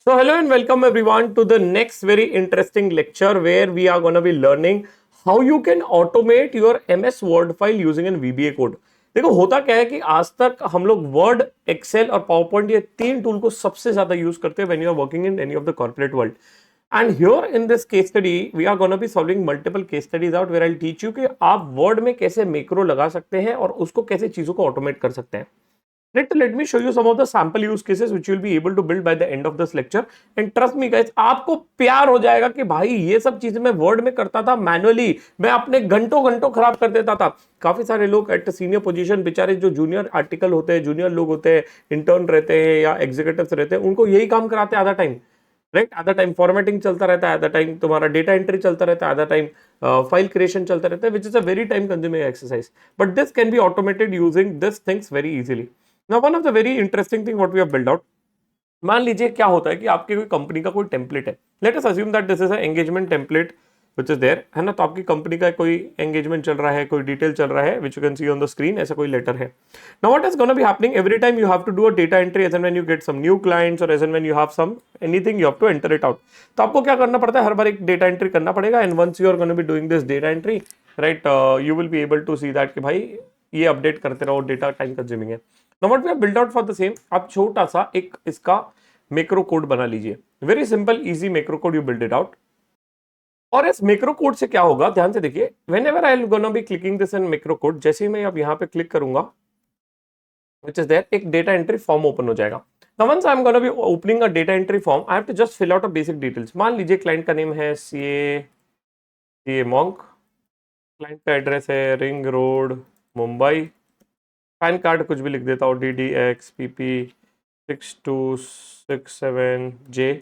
So hello and welcome everyone to the next very interesting lecture where we are going to be learning how you can automate your MS Word file using an VBA code. देखो होता क्या है कि आज तक हम लोग word, Excel और पावरपॉइंट ये तीन टूल को सबसे ज्यादा यूज करते हैं when you are working in any of the corporate world. And here in this case study we are gonna be solving multiple case studies out where I teach you कि आप word में कैसे macro लगा सकते हैं और उसको कैसे चीजों को ऑटोमेट कर सकते हैं. Let me show you some of the sample use cases which you will be able to build by the end of this lecture. And trust me guys, आपको प्यार हो जाएगा कि भाई ये सब चीजें मैं वर्ड में करता था मैनुअली, मैं अपने घंटों घंटों खराब कर देता था. काफी सारे लोग एट सीनियर पोजीशन बेचारे जो जूनियर आर्टिकल होते हैं, जूनियर लोग होते हैं, इंटर्न रहते हैं या एग्जीक्यूटिव्स रहते हैं, उनको यही काम कराते हैं आधा टाइम. राइट, आधा टाइम फॉर्मेटिंग चलता रहता है, आधा टाइम तुम्हारा डेटा एंट्री चलता रहता है, आधा टाइम फाइल क्रिएशन चलता रहता है, which is a very time consuming exercise. But this can be automated using this things very easily. Now one of the very interesting thing what we have built out, मान लीजिए क्या होता है कि आपकी कोई कंपनी का कोई टेम्पलेट है. Let us assume that this is a engagement template which is there, है ना. तो आपकी कंपनी का कोई एंगेजमेंट चल रहा है, कोई डिटेल चल रहा है which you can see on the screen, ऐसा कोई लेटर है. Now what is gonna be happening every time you have to do a data entry as and when you get some new clients or as and when you have some anything you have to enter it out. तो आपको क्या करना पड़ता है, हर बार एक data entry करना पड़ेगा. And once you are gonna be doing this data entry, right, you will be able to see that कि भाई ये अपडेट करते रहो, डेटा टाइम कंज्यूमिंग है. Now what we have built out for the same, आप छोटा सा एक इसका मैक्रो कोड बना लीजिए. Very simple easy macro code, you build it out. और इस मैक्रो कोड से क्या होगा, ध्यान से देखिए. When ever I am gonna be clicking this in macro code, जैसे ही मैं अब यहाँ पे क्लिक करूंगा विच इज देयर, एक डेटा एंट्री फॉर्म ओपन हो जाएगा. Now once I'm going to be opening a data entry form, I have to just fill out a basic details. मान लीजिए क्लाइंट का नेम है CA मॉन्क, क्लाइंट का address है ring road Mumbai, pan card कुछ भी लिख देता हूँ DDX PP6267J,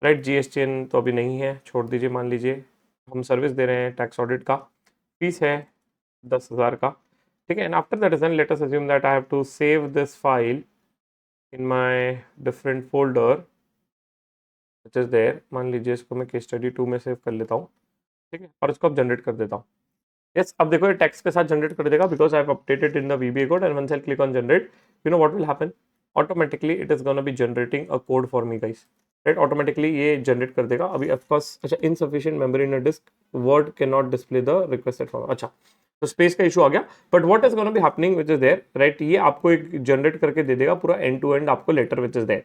राइट. GSTN तो अभी नहीं है, छोड़ दीजिए. मान लीजिए हम सर्विस दे रहे हैं, टैक्स ऑडिट का, फीस है 10,000 का, ठीक है. And after that is let us assume that I have to save this file in my different folder which is there. मान लीजिए इसको मैं केस स्टडी 2 में सेव कर लेता हूँ, ठीक है, और इसको अब जनरेट कर देता हूँ. यस, अब देखो ये टेक्स्ट के साथ जनरेट कर देगा because I have updated in the VBA code. And once I click on generate, you know what will happen, automatically it is gonna be generating a code for me guys, right. Automatically ये generate कर देगा. अभी of course अच्छा, insufficient memory in a disk, word can not display the requested form. अच्छा, तो space का issue आ गया. But what is gonna be happening which is there, right, ये आपको एक जनरेट करके दे देगा पूरा एंड टू एंड आपको लेटर विच इज देयर,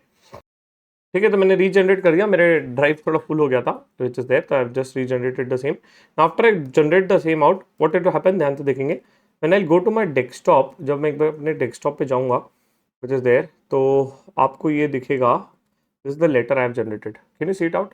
ठीक है. तो मैंने रीजनरेट कर दिया, मेरे ड्राइव थोड़ा फुल हो गया था विच इज देयर, तो I have just regenerated the same. After I generate the same out, what it happen, ध्यान से देखेंगे. When I go to my desktop, जब मैं एक बार अपने डेस्कटॉप पे जाऊंगा विच इज देयर, तो आपको ये दिखेगा this is the letter I have generated. Can you see it out.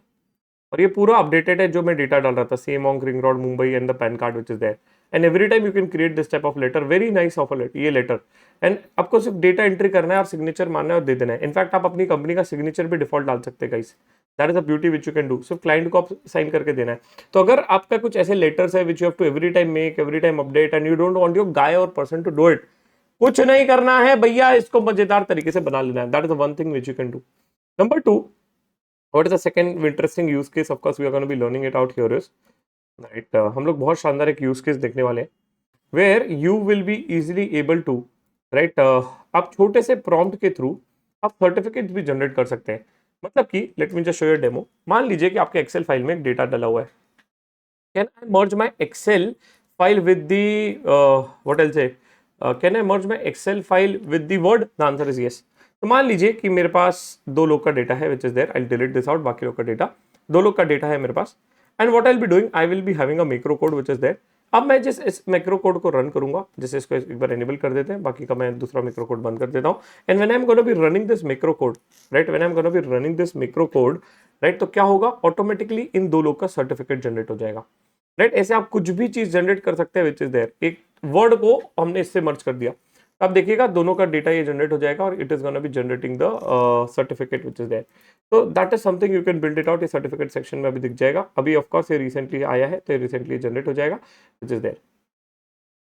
और ये पूरा अपडेटेड है जो मैं डेटा डाल रहा था, same on ring road Mumbai and the pan card which is there. And every time you can create this type of letter, very nice of ये लेटर. एंड आपको सिर्फ डेटा एंट्री करना है और सिग्नेचर मारना है और दे देना है. इनफैक्ट आप अपनी कंपनी का सिग्नेचर भी डिफॉल्ट डाल सकते हैं guys. That is a beauty which you can do. सिर्फ क्लाइंट को आप साइन करके देना है. तो अगर आपका कुछ ऐसे लेटर्स है which you have to every time make, every time update, and you don't want your guy or person to do it, कुछ नहीं करना है भैया, इसको मजेदार तरीके से बना लेना है. That is one thing which you can do. Number 2, what is the second interesting use case, of course we are going to be learning it out here is, right, हम लोग बहुत शानदार एक यूज केस देखने वाले हैं where you will be easily able to, right, आप छोटे से प्रॉम्प्ट के थ्रू आप सर्टिफिकेट भी जनरेट कर सकते हैं. मतलब कि late me just show you demo. मान लीजिए कि आपके एक्सेल फाइल में एक डेटा डाला हुआ है. Can I merge my Excel file with the what else से, can I merge my Excel file with the Word, the answer is yes. तो मान लीजिए कि मेरे पास 2 लोग का डेटा है which is there, I delete this out, बाकी लोग का डेटा, 2 लोग का डेटा है मेरे पास. And what I will be doing, I will be having a macro code which is there. अब मैं जिस इस मैक्रो कोड को रन करूंगा, जैसे इसको एक बार एनेबल कर देते हैं, बाकी का मैं दूसरा मैक्रो कोड बंद कर देता हूं. And when I am gonna be running this macro code, right, when I am gonna be running this macro code, right, तो क्या होगा, ऑटोमेटिकली इन 2 लोग का सर्टिफिकेट जनरेट हो जाएगा, राइट. ऐसे आप कुछ भी चीज जनरेट कर सकते हैं विच इज देयर. एक वर्ड को हमने इससे मर्ज कर दिया, अब देखिएगा दोनों का डेटा ये जनरेट हो जाएगा और it is gonna be generating the certificate which is there. तो that is something you can build it out. ये सर्टिफिकेट सेक्शन में अभी दिख जाएगा. अभी ऑफ कोर्स ये रिसेंटली आया है तो ये रिसेंटली जनरेट हो जाएगा विच इज देयर,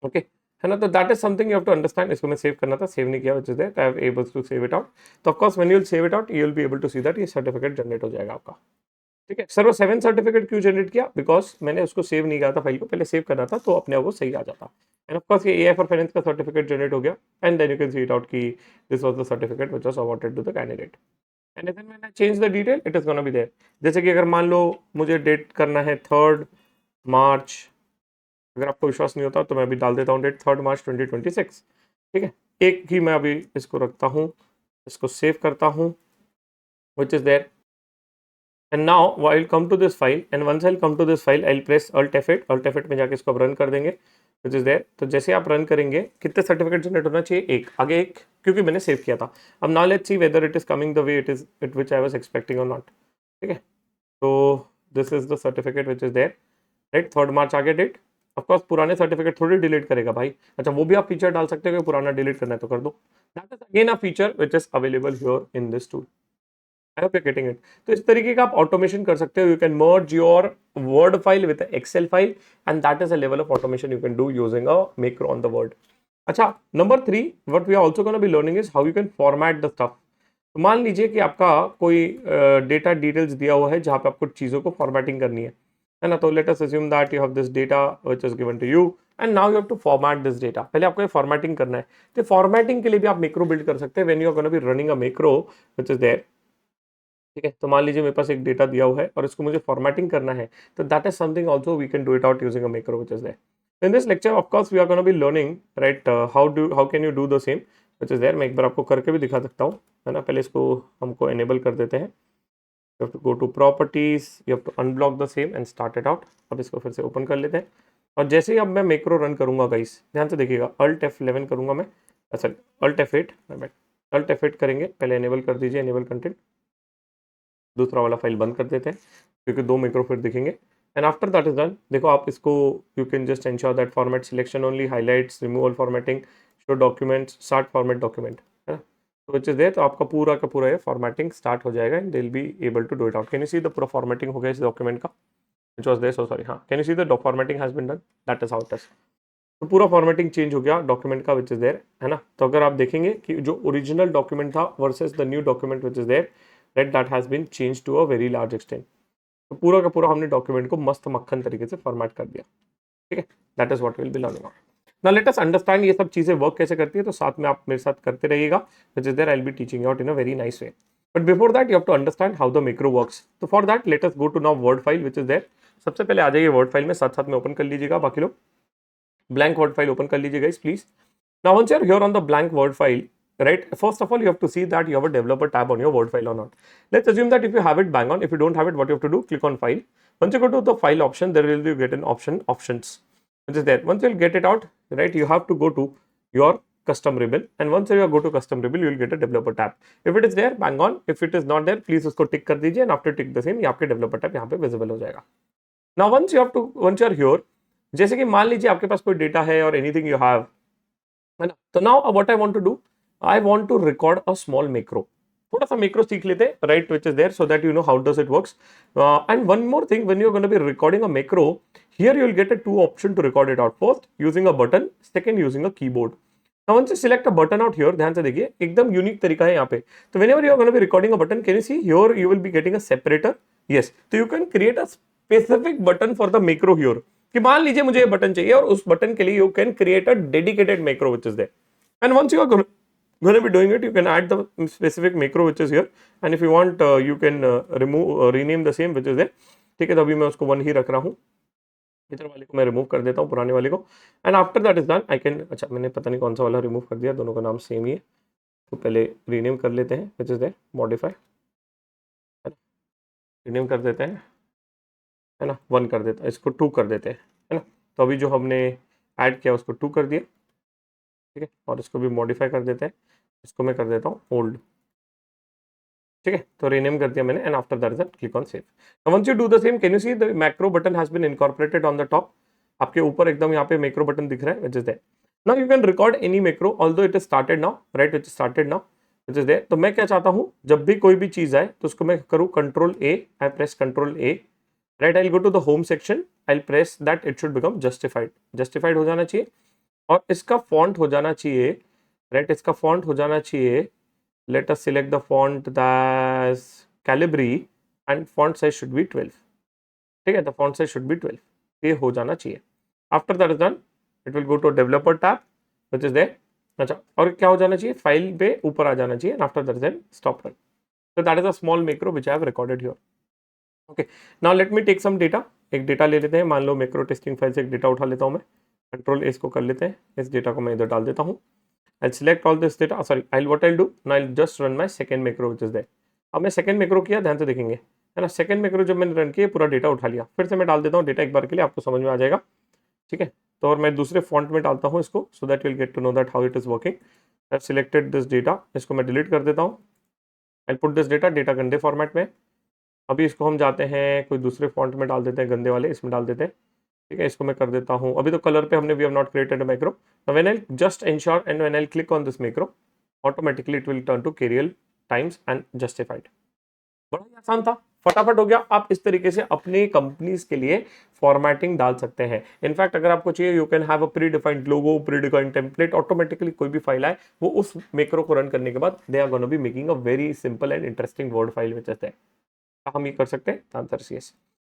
ओके, है ना. तो that is something you have to understand. इसको मैं सेव करना था, सेव नहीं किया which is there, I am able to save it out. तो of course when you will save it out you will be able to see that ये certificate generate हो जाएगा आपका, ठीक है. सर वो 7 सर्टिफिकेट क्यों जनरेट किया, बिकॉज मैंने उसको सेव नहीं किया था फाइल को, पहले सेव करना था तो अपने आप वो सही आ जाता. एंड ऑफ कोर्स ये AI फॉर फाइनेंस का सर्टिफिकेट जनरेट हो गया. And then you can see it out कि this was the certificate which was awarded to the candidate. And then when I change the detail it is gonna be there. जैसे कि अगर मान लो मुझे date करना है 3 मार्च, अगर आपको विश्वास नहीं होता तो मैं अभी डाल देता हूँ डेट 3 मार्च 2026। ठीक है, एक ही मैं अभी इसको रखता हूँ, इसको सेव करता हूँ, which is there. And now I'll come to this file, and once I'll come to this file I'll press Alt F8, Alt F8 में जाके इसको अब रन कर देंगे, which is there. तो जैसे आप रन करेंगे कितने सर्टिफिकेट जनरेट होना चाहिए, एक आगे एक, क्योंकि मैंने सेव किया था। अब now let's see whether it is coming the way it which I was expecting or not। ठीक है, तो this is the certificate which is there, right? 3 मार्च आ गया डेट। ऑफकोर्स पुराने सर्टिफिकेट थोड़ी डिलीट करेगा भाई, अच्छा वो भी आप फीचर डाल सकते हो कि पुराना डिलीट करना है तो कर दो। That is again a feature which is available here in this tool. I hope you getting it. तो इस तरीके का आप ऑटोमेशन कर सकते हो। You can merge your Word file with Excel file, and that is a level of automation you can do using a macro on the Word. अच्छा, number 3 what we are also gonna be learning is how you can format the stuff. तो मान लीजिए कि आपका कोई data details दिया हुआ है जहां पे आपको चीजों को फॉर्मेटिंग करनी है ना। तो let us assume that you have this data which is given to you and now you have to format this data. पहले आपको ये फॉर्मेटिंग करना है, तो फॉर्मेटिंग के लिए भी आप मैक्रो बिल्ड कर सकते हैं when you are gonna be running a macro which is there. ठीक है, तो मान लीजिए मेरे पास एक डेटा दिया हुआ है और इसको मुझे फॉर्मेटिंग करना है, तो that is something also we can do it out using a macro which is there. In this lecture of course we are gonna be learning right how can you do the same which is there. मैं एक बार आपको करके भी दिखा सकता हूँ, है ना। पहले इसको हमको एनेबल कर देते हैं। You have to go to properties, you have to unblock the same and start it out. अब इसको फिर से ओपन कर लेते हैं, और जैसे ही अब मैं मैक्रो रन करूंगा गाइस, ध्यान से देखिएगा, अल्ट F11 करूंगा मैं, sorry alt F8, alt F8 करेंगे। पहले एनेबल कर दीजिए, एनेबल कंटेंट, दूसरा वाला फाइल बंद कर देते हैं क्योंकि 2 मैक्रो फिर दिखेंगे। And after that is done, देखो आप इसको you can just ensure that format selection only, highlights, removal formatting, show documents, start format document, है ना। तो विच इज देयर, तो आपका पूरा का पूरा ये फॉर्मेटिंग स्टार्ट हो जाएगा and they will be able to do it out. Can you see the पूरा फॉर्मेटिंग हो गया इस डॉक्यूमेंट का which was there, so sorry, हाँ, can you see the formatting has been done, that is how it is. तो पूरा formatting change हो गया डॉक्यूमेंट का विच इज देयर, है ना। तो अगर आप देखेंगे कि जो ओरिजिनल डॉक्यूमेंट था versus the new document which is there, right, that has been change to a very large extent. तो पूरा का पूरा हमने डॉक्यूमेंट को मस्त मक्खन तरीके से फॉर्मेट कर दिया। ठीक है, that is what will be learning. Now let us understand ये सब चीजें वर्क कैसे करती है, तो साथ में आप मेरे साथ करते रहिएगा, which is there, I will be teaching out in a very nice way. But before that you have to understand how the macro works. तो for that let us go to now Word file which is there. सबसे पहले आ जाइए word file में, साथ साथ में open कर लीजिएगा, बाकी लोग ब्लैंक वर्ड फाइल ओपन कर लीजिएगा इस please. Now once you're here on the blank word file, right, first of all you have to see that you have a developer tab on your word file or not. Let's assume that if you have it, bang on. If you don't have it, what you have to do, click on file. Once you go to the file option, there will be get an option, options, which is there. Once you'll get it out, right, you have to go to your custom ribbon, and once you go to custom ribbon, you will get a developer tab. If it is there, bang on. If it is not there, please उसको tick कर दीजिए, and after tick the same, ये आपके developer tab यहाँ पे visible हो जाएगा। Now once you are here, जैसे कि मान लीजिए आपके पास कोई डेटा है और anything you have, है ना। तो now what I want to do, I want to record a small macro, थोड़ा सा मैक्रो सीख लेते हैं, right, which is there, so that you know how does it works. And one more thing, when you are gonna be recording a macro, here you will get a 2 option to record it out, first using a button, second using a keyboard. Now once you select a button out here, ध्यान से देखिए, एकदम unique तरीका है यहाँ पे। तो whenever you are going to be recording a button, can you see here you will be getting a separator? Yes, तो you can create a specific button for the macro here। कि मान लीजिए मुझे ये बटन चाहिए और उस button के लिए you can create a dedicated macro which is there। And once you are going to be doing it, you can add the specific macro which is here, and if you want you can rename the same which is there। ठीक है, तो अभी मैं उसको 1 ही रख रहा हूँ, इधर वाले को मैं रिमूव कर देता हूँ, पुराने वाले को। And after that is done I can, अच्छा मैंने पता नहीं कौन सा वाला रिमूव कर दिया, दोनों का नाम सेम ही है, तो पहले रीनेम कर लेते हैं, which is there, modify, rename कर देते हैं, है ना, 1 कर देता है, इसको 2 कर देते हैं, है ना। तो अभी जो हमने ऐड किया उसको 2 कर दिया, ठीक है, और इसको भी मॉडिफाई कर देते हैं, इसको मैं कर देता हूँ ओल्ड। ठीक है, तो रीनेम कर दिया मैंने, and after that is click on save. Once you do the same, can you see the macro button has been incorporated on the top. आपके ऊपर एकदम यहाँ पे मैक्रो बटन दिख रहा है, which is there. Now you can record any macro although it is started now, right, it is started now, which is there. तो मैं क्या चाहता हूँ, जब भी कोई भी चीज आए तो उसको मैं करूँ control A, I press control A, right, I go to the home section, I press that it should become justified, justified हो जाना चाहिए, और इसका फॉन्ट हो जाना चाहिए, राइट, इसका फॉन्ट हो जाना चाहिए, let us select the font as Calibri and font size should be 12। ठीक है, the font size should be 12, ये हो जाना चाहिए। After that is done, it will go to developer tab which is there. अच्छा, और क्या हो जाना चाहिए, फाइल पे ऊपर आ जाना चाहिए, after that then stop run. So that is a small macro which I have recorded here. Okay, now let me take some data. एक डेटा ले लेते हैं, मान लो मैक्रो टेस्टिंग फाइल से एक डेटा उठा लेता हूँ मैं, कंट्रोल एस को कर लेते हैं, इस डेटा को मैं इधर डाल देता हूँ. I'll select all this data. Sorry, what I'll do now, I'll just run my second macro which is there. अब मैं सेकंड मैक्रो किया, ध्यान से देखेंगे, है ना. सेकंड मैक्रो जब मैंने रन किया, पूरा डेटा उठा लिया. फिर से मैं डाल देता हूँ डेटा एक बार के लिए, आपको समझ में आ जाएगा. ठीक है, तो और मैं दूसरे फॉन्ट में डालता हूँ इसको, so that will get to know that how it is working. I have selected this data, इसको मैं डिलीट कर देता हूँ. आई पुट दिस डेटा गंदे फॉर्मेट में. अभी इसको हम जाते हैं कोई दूसरे फॉन्ट में डाल देते हैं, गंदे वाले इसमें डाल देते हैं. ठीक है, इसको मैं कर देता हूँ. अभी तो कलर पे हमने we have not created a macro. When I just ensure and when I click on this macro, automatically it will turn to Arial times and justified. बड़ा ही आसान था, फटाफट हो गया. आप इस तरीके से अपनी कंपनीज के लिए फॉर्मेटिंग डाल सकते हैं. इनफैक्ट अगर आपको चाहिए, you can have a pre defined logo, pre defined template. Automatically कोई भी फाइल आए, वो उस मैक्रो को रन करने के बाद they are gonna be making a very simple and interesting word file which is there. हम ये कर सकते हैं. Answer is yes.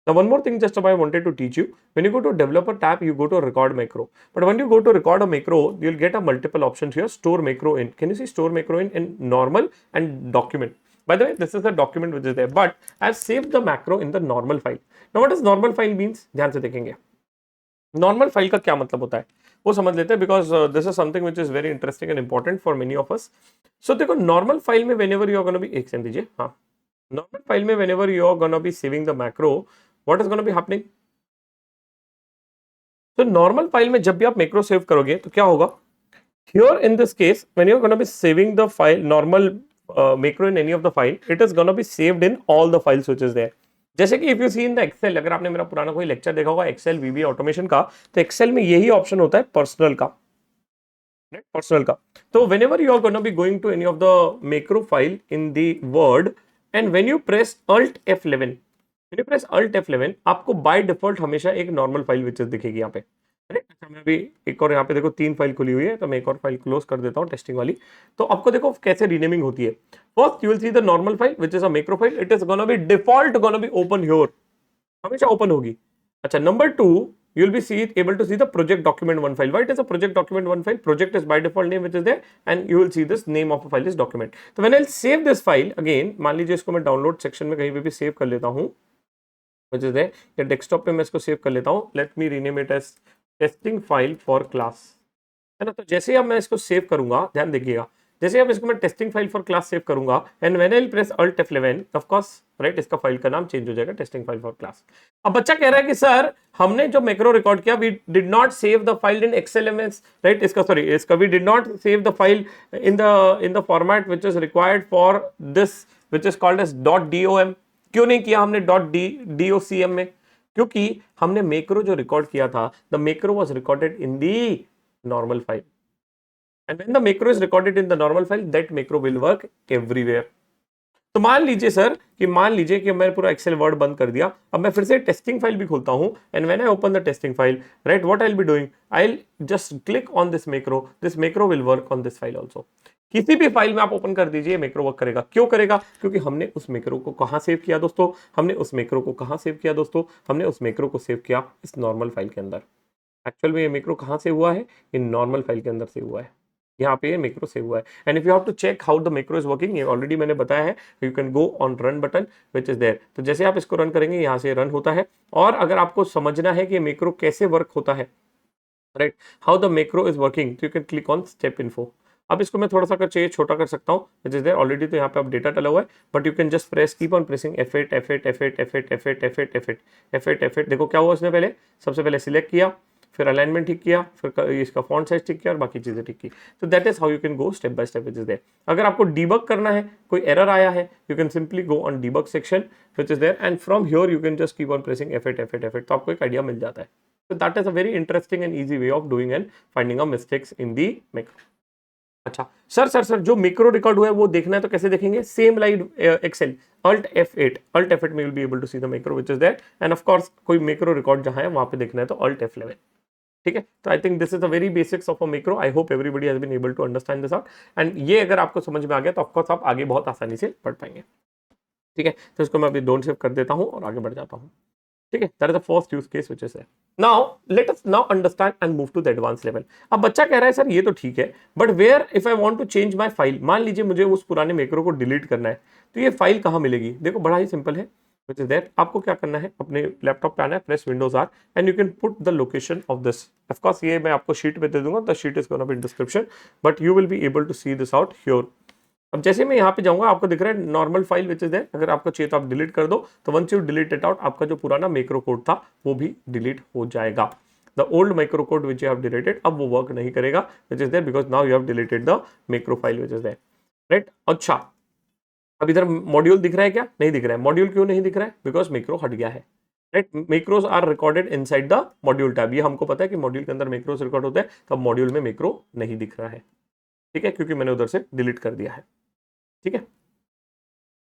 Now one more thing just I wanted to teach you. When you go to developer tab, you go to record macro. But when you go to record a macro, you'll get a multiple options here. Store macro in. Can you see store macro in normal and document? By the way, this is a document which is there, but I've saved the macro in the normal file. Now what does normal file means? ध्यान से देखेंगे. Normal file का क्या मतलब होता है वो समझ लेते हैं, because this is something which is very interesting and important for many of us. So देखो, नॉर्मल फाइल में whenever you are gonna be, एक सेकंड दीजिए, हाँ, नॉर्मल फाइल में whenever you are gonna be saving the macro, what is gonna be happening? तो normal file में जब भी आप मैक्रो सेव करोगे तो क्या होगा? Here in this case, when you are gonna be saving the file normal macro in any of the file, it is gonna be saved in all the files which is there. जैसे कि if you see in the Excel, अगर आपने मेरा पुराना कोई lecture देखा होगा Excel VBA automation का, तो Excel में यही ऑप्शन होता है पर्सनल का, पर्सनल का. तो whenever you are gonna be going to any of the macro file in the Word, and when you press Alt F11, when you press Alt F11, आपको बाय डिफॉल्ट हमेशा एक normal file witches दिखेगी यहाँ पे. अरे अच्छा, मैं अभी एक और यहाँ पे देखो 3 फाइल खुली हुई है, तो मैं एक और फाइल क्लोज कर देता हूँ टेस्टिंग वाली. तो आपको देखो कैसे रीनेमिंग होती है. First you will see the normal file which is a macro file. It is gonna B default gonna be open here, हमेशा ओपन होगी. अच्छा, number 2, you will be able to see the project document one file. Why it is a project document one file? Project is by default name which is there, and you will see this name of a file is document. So when I'll save this file again, मान लीजिए इसको मैं download section में कहीं पे भी save कर लेता हूँ, which is there, या डेस्कटॉप पे मैं इसको सेव कर लेता हूँ. Let me rename it as testing file for class, है ना. तो जैसे ही अब मैं इसको सेव करूंगा, ध्यान देखिएगा, जैसे अब इसको मैं testing file for class save करूंगा, and when I will press Alt F11, of course right, इसका फाइल का नाम चेंज हो जाएगा, टेस्टिंग फाइल फॉर क्लास. अब बच्चा कह रहा है कि सर हमने जो मैक्रो रिकॉर्ड किया, we did not save the file in XLMS, right. इसका सॉरी, इसका we did not save the file in the format which is required for this which is called as .dom. क्यों नहीं किया हमने .docm में? क्योंकि हमने मैक्रो जो रिकॉर्ड किया था, the macro was recorded in the normal file. And when the macro is recorded in the normal file, that macro will work everywhere. तो मान लीजिए सर कि मैंने पूरा एक्सेल वर्ड बंद कर दिया, अब मैं फिर से टेस्टिंग फाइल भी खोलता हूं, and when I open the testing file, right, what I will be doing, I will just click on this macro will work on this file also. किसी भी फाइल में आप ओपन कर दीजिए, मैक्रो वर्क करेगा. क्यों करेगा? क्योंकि हमने उस मैक्रो को कहां सेव किया दोस्तों? हमने उस मैक्रो को सेव किया इस नॉर्मल फाइल के अंदर. एक्चुअल में ये मैक्रो कहां से हुआ है? इन नॉर्मल फाइल के अंदर से हुआ है. यहाँ पे ये मैक्रो सेव हुआ है. And if you have to check how the macro is working, ये ऑलरेडी मैंने बताया है. You can go on run button which is there. तो जैसे आप इसको रन करेंगे, यहाँ से रन होता है. और अगर आपको समझना है कि मैक्रो कैसे वर्क होता है, right, how the macro is working, तो you can click on step info. अब इसको मैं थोड़ा सा अगर चाहिए छोटा कर सकता हूँ, विच इज देयर ऑलरेडी. तो यहाँ पे अब डेटा डला हुआ है, but you can just press, keep on pressing F8. देखो क्या हुआ उसने, पहले सबसे पहले सिलेक्ट किया, फिर अलाइनमेंट ठीक किया, फिर इसका फॉन्ट साइज ठीक किया, और बाकी चीजें ठीक की. तो that is how you can go step by step which is there. अगर आपको डीबग करना है, कोई एरर आया है, you can simply go on debug section which is there, and from here you can just keep on pressing F8. तो आपको एक आइडिया मिल जाता है. तो that is a very interesting and easy way of doing and finding a mistakes in the macro. अच्छा sir जो macro record हुआ है वो देखना है तो कैसे देखेंगे? Same like Excel, Alt F8 में you will be able to see the macro which is there. And of course कोई मैक्रो रिकॉर्ड जहां है वहां पे देखना है तो Alt F11. ठीक है, तो I think this is the very basics of a macro. I hope everybody has been able to understand this out. And ये अगर आपको समझ में आ गया तो ऑफ कोर्स आप आगे बहुत आसानी से पढ़ पाएंगे. ठीक है, तो इसको मैं अभी डोंट सेव कर देता हूं और आगे बढ़ जाता हूं. ठीक है, that is the first use case which is there. Now let us now understand and move to the advance level. अब बच्चा कह रहा है सर ये तो ठीक है, but where if I want to change my file, मान लीजिए मुझे उस पुराने मैक्रो को डिलीट करना है, तो ये फाइल कहाँ मिलेगी? देखो बड़ा ही सिंपल है, व्हिच इज देयर। आपको क्या करना है, अपने लैपटॉप पे आना है, press Windows R and you can put the location of this. Of course ये मैं आपको शीट पे दे दूंगा, the sheet is gonna be in description, but you will be able to see this out here. अब जैसे मैं यहाँ पे जाऊंगा, आपको दिख रहा है normal file which is there, अगर आपको चाहिए तो आप डिलीट कर दो, तो once you delete it out, आपका जो पुराना मैक्रो कोड था वो भी डिलीट हो जाएगा। The old macro code which you have deleted अब वो वर्क नहीं करेगा, which is there because now you have deleted the macro file which is there, right. अच्छा, अब इधर मॉड्यूल दिख रहा है क्या? नहीं दिख रहा है। मॉड्यूल क्यों नहीं दिख रहा है? बिकॉज मैक्रो हट गया है, right. Macros are recorded inside the module tab. ये हमको पता है कि मॉड्यूल के अंदर मैक्रोस रिकॉर्ड होते हैं, तब मॉड्यूल में मैक्रो नहीं दिख रहा है, ठीक है, क्योंकि मैंने उधर से डिलीट कर दिया है, ठीक है।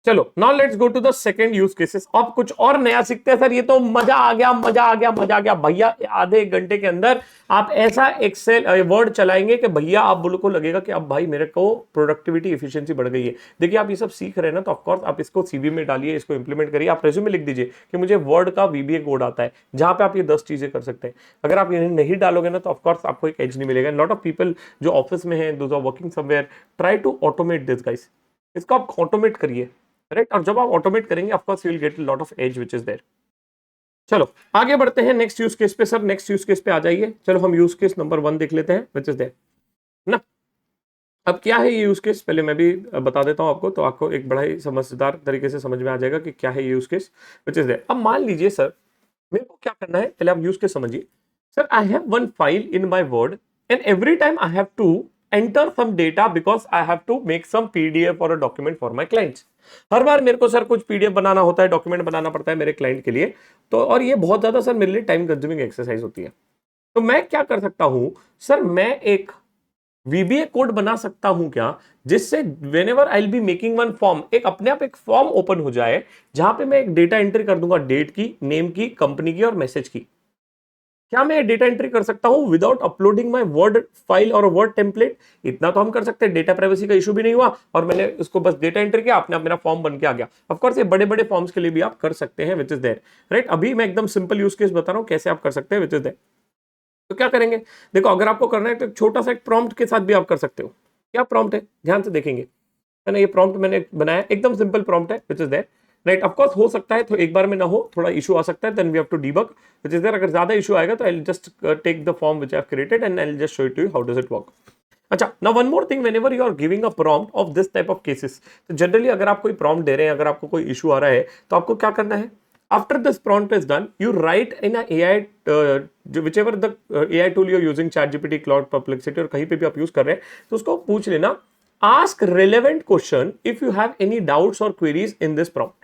चलो now let's go to the second use cases. अब कुछ और नया सीखते हैं सर, ये तो मजा आ गया, मजा आ गया, मजा आ गया भैया। आधे एक घंटे के अंदर आप ऐसा एक्सेल वर्ड चलाएंगे कि भैया आप बोलो को लगेगा कि अब भाई मेरे को प्रोडक्टिविटी एफिशिएंसी बढ़ गई है। देखिए आप ये सब सीख रहे हैं ना, तो ऑफकोर्स आप इसको सीवी में डालिए, इसको इंप्लीमेंट करिए। आप रेज्यूमे लिख दीजिए कि मुझे वर्ड का वीबीए कोड आता है, जहां पे आप ये 10 चीजें कर सकते हैं। अगर आप ये नहीं डालोगे ना, तो ऑफकोर्स आपको एक एज नहीं मिलेगा। लॉट ऑफ पीपल जो ऑफिस में है, those are working somewhere, try to automate this guys. इसको आप ऑटोमेट करिए, राइट। और जब आप ऑटोमेट करेंगे of course you will get lot of edge which is there. चलो आगे बढ़ते हैं नेक्स्ट यूज केस पे। सर नेक्स्ट यूज केस पे आ जाइए। चलो हम यूज केस नंबर 1 देख लेते हैं व्हिच इज देयर ना। अब क्या है ये यूज केस, पहले मैं भी बता देता हूं आपको, तो आपको एक बड़ा ही समझदार तरीके से समझ में आ जाएगा कि क्या है ये use case which is there. अब मान लीजिए सर मेरे को क्या करना है, पहले आप यूज केस समझिए। Sir I have one file in my word and every time I have to enter some data because I have to make some PDF or a document for my clients। हर बार मेरे को sir कुछ PDF बनाना होता है, document बनाना पड़ता है मेरे client के लिए, तो और ये बहुत ज्यादा सर मेरे लिए टाइम कंज्यूमिंग एक्सरसाइज होती है। तो मैं क्या कर सकता हूं सर, मैं एक VBA कोड बना सकता हूं क्या, जिससे whenever I'll be making one form, एक अपने आप एक फॉर्म ओपन हो जाए, जहां पे मैं एक डेटा एंट्री कर दूंगा, डेट की, नेम की, कंपनी की और मैसेज की। क्या मैं डेटा एंट्री कर सकता हूं without uploading my word file और वर्ड टेम्पलेट? इतना तो हम कर सकते हैं, डेटा प्राइवेसी का इशू भी नहीं हुआ, और मैंने उसको बस डेटा एंट्री किया, अपने आप मेरा फॉर्म बन के आ गया। ऑफ कोर्स ये बड़े बड़े फॉर्म्स के लिए भी आप कर सकते हैं विच इज देयर, राइट। अभी मैं एकदम सिंपल यूज केस बता रहा हूं कैसे आप कर सकते हैं विच इज देयर। तो क्या करेंगे, देखो अगर आपको करना है तो छोटा सा एक प्रॉम्प्ट के साथ भी आप कर सकते हो। क्या प्रॉम्प्ट है, ध्यान से देखेंगे। मैंने ये प्रॉम्प्ट मैंने बनाया, एकदम सिंपल प्रॉम्प्ट है which is there, right. Of course हो सकता है तो एक बार में ना हो, थोड़ा इशू आ सकता है, then we have to debug which is there. अगर ज्यादा इशू आएगा तो I will just take the form which I have created and I will just show it to you how does it work. अच्छा, now one more thing, whenever you are giving a prompt of this type of cases, तो generally अगर आप कोई prompt दे रहे हैं, अगर आपको कोई इशू आ रहा है, तो आपको क्या करना है, after this prompt is done, you write in a AI, whichever the AI tool you're using, ChatGPT, Claude, Perplexity, और कहीं पे भी आप यूज कर रहे हैं, तो उसको पूछ लेना, ask relevant question if you have any doubts or queries in this prompt,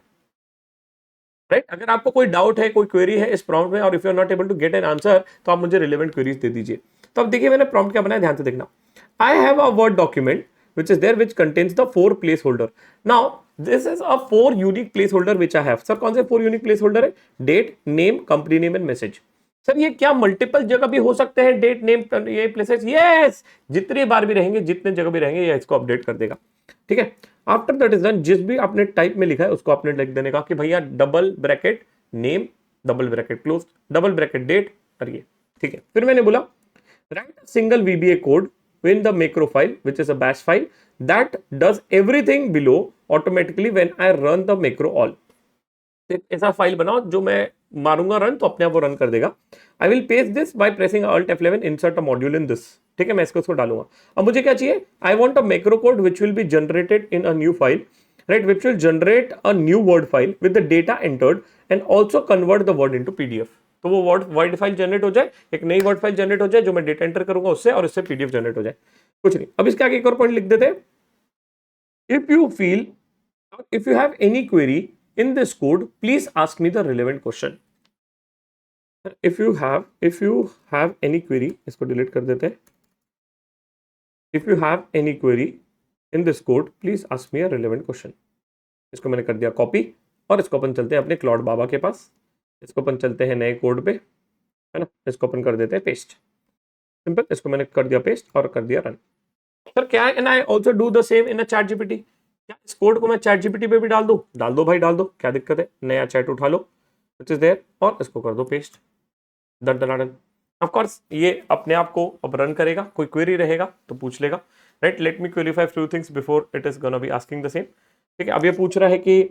right. अगर आपको कोई डाउट है, कोई क्वेरी है इस प्रॉम्प्ट में, और if you are not able to get an answer, तो आप मुझे रिलेवेंट क्वेरीज दे दीजिए। तो अब देखिए मैंने प्रॉम्प्ट क्या बनाया, ध्यान से देखना। I have a word document which is there which contains the 4 placeholder। now this is a 4 unique placeholder which I have। Sir कौन से 4 unique placeholder है? Date, name, company name and message. Sir ये क्या multiple जगह भी हो सकते हैं, डेट, नेम, ये प्लेसेस? यस, जितनी बार भी रहेंगे, जितने जगह भी रहेंगे, ये इसको अपडेट कर देगा, ठीक है। आफ्टर दैट इज डन, जिस भी आपने टाइप में लिखा है उसको आपने लिख देने का कि भैया double bracket name, double bracket close, double bracket date, और ये, ठीक है। फिर मैंने बोला write single VBA code in the macro file which is a bash file that does everything below automatically when I run the macro all। ऐसा file बनाओ जो मैं मारूंगा रन तो अपने आप वो रन कर देगा। I will paste this by pressing Alt F11, insert a module in this, ठीक है। मैं इसको डालूंगा। अब मुझे क्या चाहिए, I want a macro code which will be generated in a new file, right, which will generate a new word file with the data entered and also convert the word into PDF। तो वो word file generate हो जाए, एक नई word file generate हो जाए जो मैं डेटा एंटर करूंगा उससे, और इससे PDF जनरेट हो जाए, कुछ नहीं। अब इसके आगे एक और पॉइंट लिख देते हैं, if you feel, if you have any query in this code, please ask me the relevant question। if you have any query, इसको डिलीट कर देते हैं। if you have any query in this code, please ask me a relevant question। इसको मैंने कर दिया copy, और इसको अपन चलते हैं अपने क्लॉड बाबा के पास, इसको अपन चलते हैं नए कोड पे, है ना, इसको अपन कर देते हैं पेस्ट, सिंपल। इसको मैंने कर दिया पेस्ट और कर दिया रन। सर क्या and I also do the same in a ChatGPT। क्या इस कोड को मैं ChatGPT पे भी डाल दो? डाल दो भाई, डाल दो, क्या दिक्कत है, नया चैट उठा लो, विच इज देयर, और इसको कर दो paste, done done done. Of course ये अपने आप को अब रन करेगा, कोई क्वेरी रहेगा तो पूछ लेगा, right. Let me clarify few things before it is gonna be asking the same. ठीक है, अब ये पूछ रहा है कि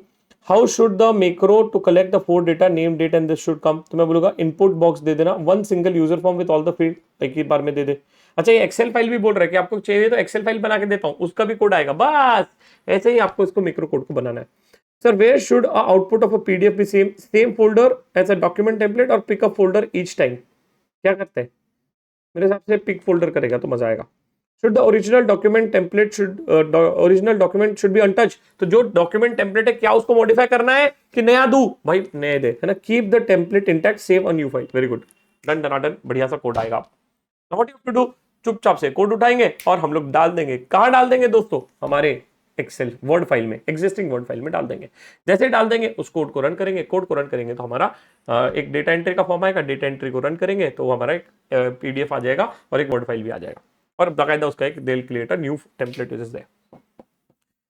how should the macro to collect the 4 data name date and this should come. तो मैं बोलूंगा इनपुट बॉक्स दे देना, one single user form with all the field, एक ही बार में दे दे। अच्छा, ये एक्सेल फाइल भी बोल रहा है कि आपको चाहिए तो एक्सेल फाइल बना के देता हूं, उसका भी कोड आएगा, बस ऐसे ही आपको इसको मैक्रो कोड को बनाना है। Sir where should output of a PDF be same folder as a document template और pick a folder each time. क्या करते हैं, मेरे हिसाब से पिक फोल्डर करेगा तो मजा आएगा। Should the original document template should be untouch. तो जो डॉक्यूमेंट टेम्पलेट है क्या उसको मॉडिफाई करना है कि नया दू, भाई नए दे, है ना। Keep the template intact, save a new file, very good, done done, बढ़िया सा कोड आएगा। व्हाट यू टू डू, चुपचाप से कोड उठाएंगे और हम लोग डाल देंगे। कहां डाल देंगे दोस्तों, हमारे एक्सेल वर्ड फाइल में, एग्जिस्टिंग वर्ड फाइल में डाल देंगे। जैसे डाल देंगे उस कोड को रन करेंगे, कोड को रन करेंगे तो हमारा एक डेटा एंट्री का फॉर्म आएगा, डेटा एंट्री को रन करेंगे तो हमारा एक पीडीएफ आ जाएगा और एक वर्ड फाइल भी आ जाएगा, और बाकायदा उसका एक they create a new template which is there.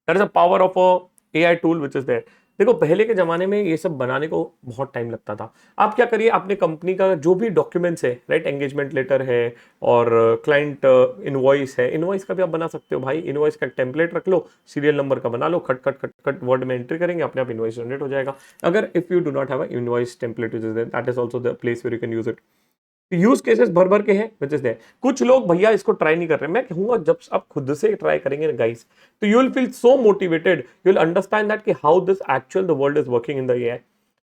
That is a power of a AI tool which is there. देखो पहले के जमाने में ये सब बनाने को बहुत टाइम लगता था। आप क्या करिए, अपने कंपनी का जो भी डॉक्यूमेंट्स है, राइट, एंगेजमेंट लेटर है और क्लाइंट इनवॉइस है, इनवॉइस का भी आप बना सकते हो भाई। इनवॉइस का टेम्पलेट रख लो, सीरियल नंबर का बना लो, खट खट खट खट वर्ड में एंट्री करेंगे, अपने आप इनवॉइस जनरेट हो जाएगा। अगर if you do not have a invoice template which is there, that is also the place where you can use it. Use cases भर भर के हैं विच इज देयर। कुछ लोग भैया इसको ट्राई नहीं कर रहे, मैं कहूंगा जब आप खुद से ट्राई करेंगे ना गाइस, तो you will feel so motivated, you will understand that कि how this actual the world is working in the AI,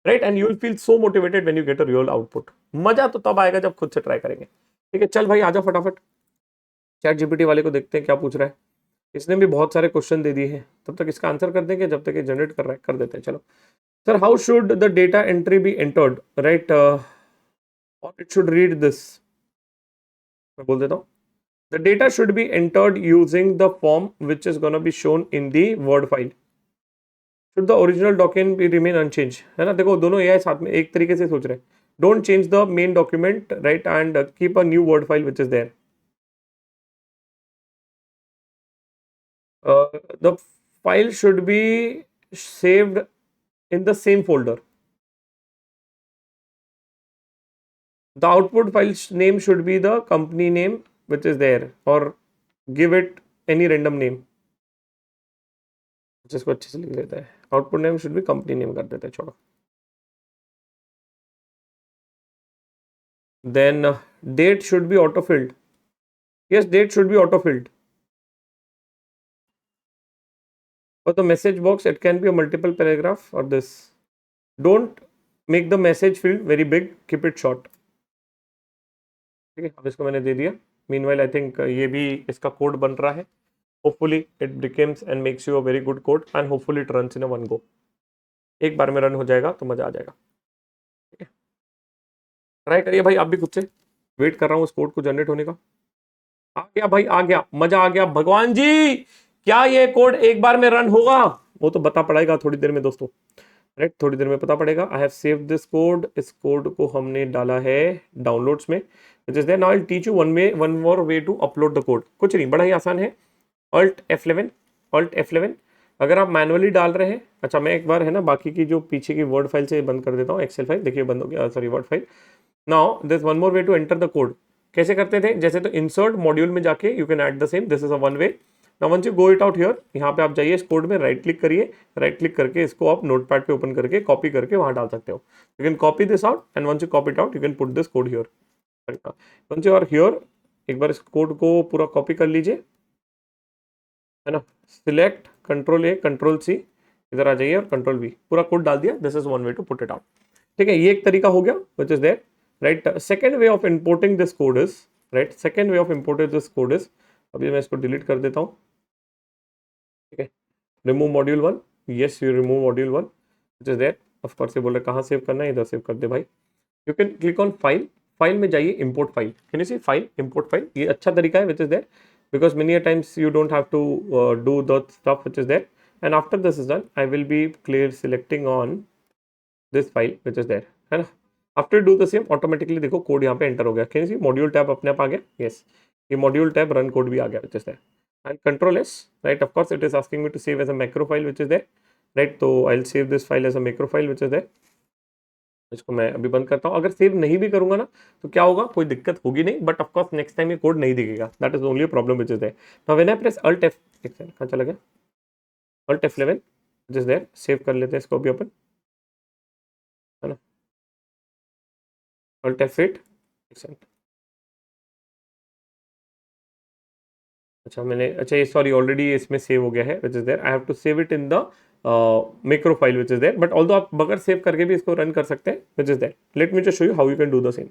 right, and you will feel so motivated when you get a real output. मजा तो तब आएगा जब खुद से try करेंगे। ठीक है, चल भाई आजा फटाफट, चैट जीपीटी वाले को देखते हैं क्या पूछ रहा है। इसने भी बहुत सारे क्वेश्चन दे दिए हैं, तब तक इसका आंसर कर देंगे, जब तक ये जनरेट कर रहा है कर देते हैं। चलो sir, how should the data entry be entered, right, और इट शुड रीड दिस। मैं बोल देता हूँ, the data should be entered using the form which is going to be shown in the word file. Should the original document be remain unchanged, है ना। देखो दोनों AI साथ में एक तरीके से सोच रहे हैं। Don't change the main document, right, and keep a new word file which is there. The file should be saved in the same folder. The output file name should be the company name which is there, or give it any random name. जिसको अच्छे से लिख लेता है, output name should भी company name कर देते हैं, छोड़ो। Then date should be auto filled. Yes, date should be auto filled. For the message box, it can be a multiple paragraph or this. Don't make the message field very big, keep it short. ठीक है, अब इसको मैंने दे दिया। Meanwhile, I think ये भी इसका code बन रहा है। Hopefully it becomes and makes you a very good code and hopefully it runs in a one go. एक बार में रन हो जाएगा तो मजा आ जाएगा। ठीक है, ट्राई करिए भाई आप भी खुद से। वेट कर रहा हूँ उस कोड को जनरेट होने का। आ गया भाई, आ गया, मजा आ गया। भगवान जी, क्या ये कोड एक बार में रन होगा? वो तो बता पड़ेगा थोड़ी देर में दोस्तों, राइट, थोड़ी देर में पता पड़ेगा। I have saved this code, इस कोड को हमने डाला है डाउनलोड्स में, which is there. Now I will teach you one more way to upload the code. कुछ नहीं, बड़ा ही आसान है। Alt F11, Alt F11। अगर आप मैनुअली डाल रहे हैं, अच्छा मैं एक बार है ना बाकी की जो पीछे की वर्ड फाइल से बंद कर देता हूँ। एक्सेल फाइल देखिए बंद हो गया, sorry word file. Now this one more way to enter the code. कैसे करते थे, जैसे तो इंसर्ट मॉड्यूल में जाके you can add the same, this is a one way. Now once you go it out here, यहाँ पे आप जाइए इस कोड में, राइट क्लिक करिए, राइट क्लिक करके इसको आप नोटपैड पे ओपन करके कॉपी करके वहां डाल सकते हो। You can copy this out and once you copy it out you can put this code here. Once you are here, एक बार इस कोड को पूरा कॉपी कर लीजिए, है ना। Select control A control C, इधर आ जाइए और कंट्रोल वी, पूरा कोड डाल दिया। This is one way to put it out. ठीक है, ये एक तरीका हो गया which is there, right. Second way of importing this code is, right, second way of importing this code is, अभी मैं इसको डिलीट कर देता हूँ। ठीक है, remove module one, yes you remove module one which is there. Of course ये बोल रहे कहाँ सेव करना है, इधर सेव कर दे भाई। You can click on file, file में जाइए, import file, can you see file, import file, ये अच्छा तरीका है which is there, because many a times you don't have to do the stuff which is there. And after this is done, I will be clear selecting on this file which is there, है ना। after do the same, automatically देखो code यहाँ पे enter हो गया। Can you see module tab अपने आप आ गया, यस, ये मॉड्यूल टैब रन कोड भी आ गया which is there. And control S, right, of course it is asking me to save as a macro file which is there, right, तो I'll save this file as a macro file which is there. इसको मैं अभी बंद करता हूँ। अगर save नहीं भी करूंगा ना तो क्या होगा, कोई दिक्कत होगी नहीं, बट ऑफकोर्स नेक्स्ट टाइम ये कोड नहीं दिखेगा। That is only problem which is there. Now when I press alt F, कहाँ चला गया, alt F11 which is there, save कर लेते हैं इसको भी अपन, है ना, अल्ट F8। अच्छा मैंने, अच्छा ये सॉरी ऑलरेडी इसमें सेव हो गया है which is there. I have to save it in the macro file which is there, but although आप बगैर सेव करके भी इसको रन कर सकते हैं which is there. Let me just show you how you can do the same.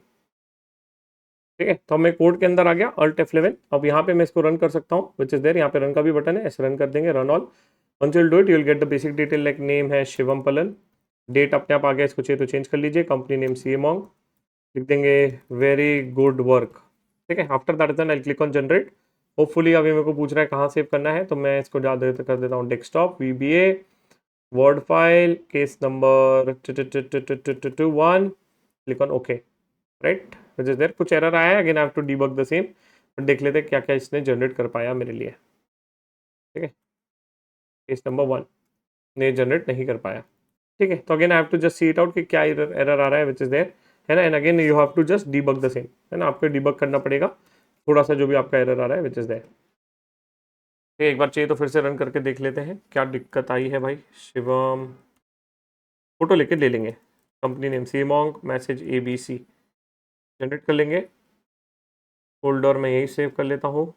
ठीक है, तो मैं कोड के अंदर आ गया, अल्ट F11। अब यहाँ पे मैं इसको रन कर सकता हूँ विच इज देयर। यहाँ पे रन का भी बटन है, ऐसे रन कर देंगे, run all. Once you do it you will get the basic detail like name है शिवम पलन, डेट अपने आप आ गया, इसको चाहिए तो चेंज कर लीजिए, कंपनी नेम सी एमोंग लिख देंगे, वेरी गुड वर्क। ठीक है, after that then I click on generate. Hopefully अभी मेरे को पूछ रहा है कहाँ सेव करना है, तो मैं इसको जा देता कर देता हूँ desktop, VBA word file, case number 1, click on okay, right which is there. कुछ एरर आया है, again I have to debug the same, but देख लेते हैं क्या क्या इसने जनरेट कर पाया मेरे लिए। ठीक है, केस नंबर 1 ने जनरेट नहीं कर पाया। ठीक है, तो again I have to just see it out कि क्या एरर आ रहा है विच इज देयर, है ना, and again you have to just debug the same, है ना, आपको डीबग करना पड़ेगा थोड़ा सा जो भी आपका एरर आ रहा है विच इज देयर। एक बार चाहिए तो फिर से रन करके देख लेते हैं क्या दिक्कत आई है भाई। शिवम, फोटो लेके ले लेंगे, कंपनी नेम सीमोंग, मैसेज ABC जनरेट कर लेंगे, फोल्डर में यही सेव कर लेता हूँ,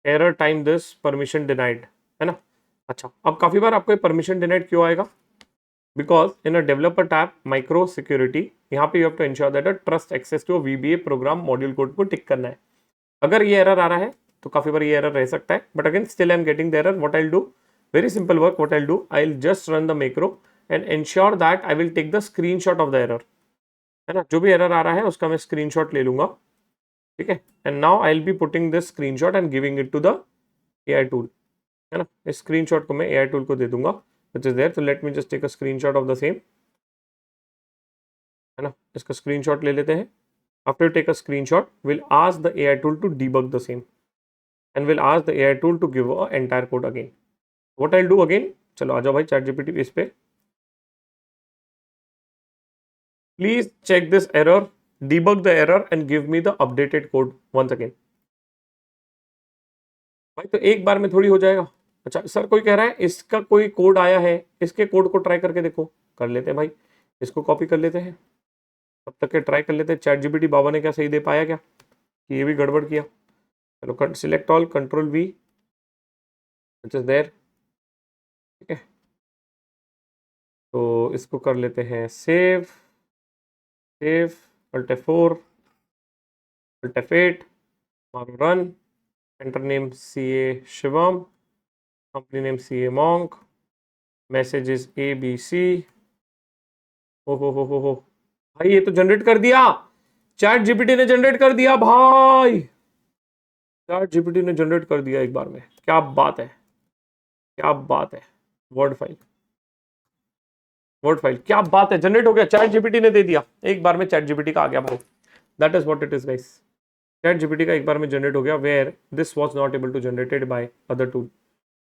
error time this permission denied, है ना। अच्छा, अब काफ़ी बार आपको परमिशन डिनाइड क्यों आएगा, because in a developer tab micro security, यहाँ पे you have to ensure that trust access to VBA program module code को टिक करना है। अगर ये एरर आ रहा है तो काफ़ी बार ये एरर रह सकता है, but again still I am getting the error. What I will do, very simple work, what I will do, I will just run the macro and ensure that I will take the screenshot of the error, है ना, जो भी error आ रहा है उसका मैं screenshot ले लूंगा। ठीक है, and now I will be putting this screenshot and giving it to the AI tool, है ना। इस स्क्रीनशॉट को मैं AI टूल को दे दूंगा विच इज देयर। तो let me just take a screenshot of the same, है ना, इसका स्क्रीनशॉट ले लेते हैं। After take a screenshot will ask the AI tool to debug the same and will ask the AI tool to give a entire code again. What I will do again, चलो आ जाओ भाई chat GPT इस पे, please check this error, debug the error and give me the updated code once again। भाई तो एक बार में थोड़ी हो जाएगा। अच्छा सर, कोई कह रहा है इसका कोई कोड आया है, इसके कोड को ट्राई करके देखो, कर लेते हैं भाई, इसको कॉपी कर लेते हैं, तब तक के ट्राई कर लेते हैं चैट GPT बाबा ने क्या सही दे पाया क्या, कि ये भी गड़बड़ किया। चलो select all, control V which is there. ठीक है, तो इसको कर लेते हैं save, save alt F4 alt F8, मारो run, enter name CA Shivam, company name CA monk, message is ABC। हो भाई, ये तो जनरेट कर दिया, चैट GPT ने जनरेट कर दिया भाई, चैट GPT ने जनरेट कर दिया एक बार में, क्या बात है, क्या बात है। वर्ड फाइल, वर्ड फाइल, क्या बात है, जनरेट हो गया, चैट GPT ने दे दिया एक बार में, चैट GPT का आ गया भाई। That is what it is guys, chat GPT का एक बार में जनरेट हो गया, where this was not able to generated by other tool,